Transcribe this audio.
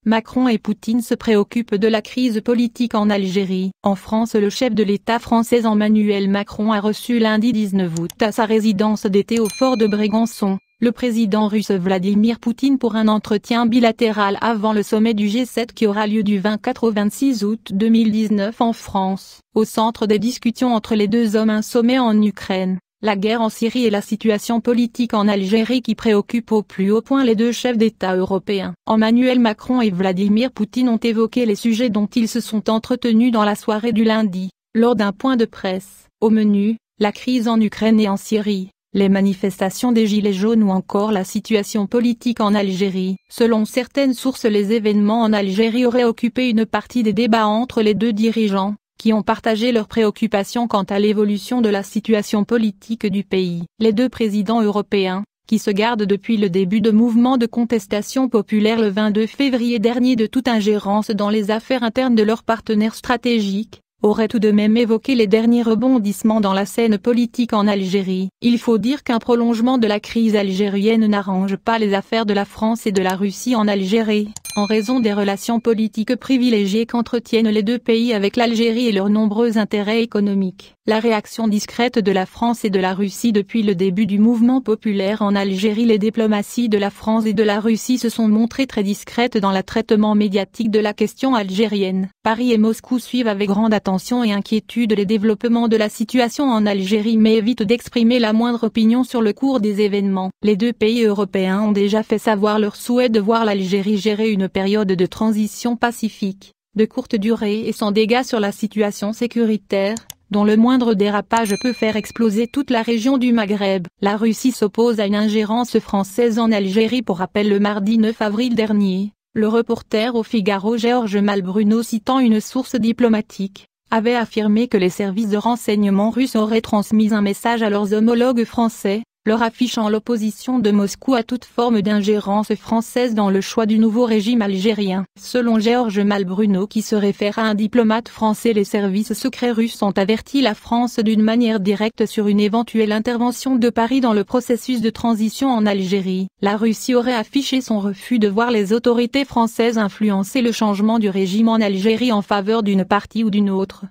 Macron et Poutine se préoccupent de la crise politique en Algérie. En France, le chef de l'État français Emmanuel Macron a reçu lundi 19 août à sa résidence d'été au fort de Brégançon, le président russe Vladimir Poutine pour un entretien bilatéral avant le sommet du G7 qui aura lieu du 24 au 26 août 2019 en France. Au centre des discussions entre les deux hommes, un sommet en Ukraine, la guerre en Syrie et la situation politique en Algérie qui préoccupe au plus haut point les deux chefs d'État européens. Emmanuel Macron et Vladimir Poutine ont évoqué les sujets dont ils se sont entretenus dans la soirée du lundi, lors d'un point de presse. Au menu, la crise en Ukraine et en Syrie, les manifestations des Gilets jaunes ou encore la situation politique en Algérie. Selon certaines sources, les événements en Algérie auraient occupé une partie des débats entre les deux dirigeants, qui ont partagé leurs préoccupations quant à l'évolution de la situation politique du pays. Les deux présidents européens, qui se gardent depuis le début de mouvements de contestation populaire le 22 février dernier de toute ingérence dans les affaires internes de leurs partenaires stratégiques, auraient tout de même évoqué les derniers rebondissements dans la scène politique en Algérie. Il faut dire qu'un prolongement de la crise algérienne n'arrange pas les affaires de la France et de la Russie en Algérie, en raison des relations politiques privilégiées qu'entretiennent les deux pays avec l'Algérie et leurs nombreux intérêts économiques. La réaction discrète de la France et de la Russie depuis le début du mouvement populaire en Algérie. Les diplomaties de la France et de la Russie se sont montrées très discrètes dans le traitement médiatique de la question algérienne. Paris et Moscou suivent avec grande attention et inquiétude les développements de la situation en Algérie mais évitent d'exprimer la moindre opinion sur le cours des événements. Les deux pays européens ont déjà fait savoir leur souhait de voir l'Algérie gérer une période de transition pacifique, de courte durée et sans dégâts sur la situation sécuritaire, dont le moindre dérapage peut faire exploser toute la région du Maghreb. La Russie s'oppose à une ingérence française en Algérie. Pour rappel, le mardi 9 avril dernier, le reporter au Figaro Georges Malbruno, citant une source diplomatique, avait affirmé que les services de renseignement russes auraient transmis un message à leurs homologues français, leur affichant l'opposition de Moscou à toute forme d'ingérence française dans le choix du nouveau régime algérien. Selon Georges Malbruno, qui se réfère à un diplomate français, les services secrets russes ont averti la France d'une manière directe sur une éventuelle intervention de Paris dans le processus de transition en Algérie. La Russie aurait affiché son refus de voir les autorités françaises influencer le changement du régime en Algérie en faveur d'une partie ou d'une autre.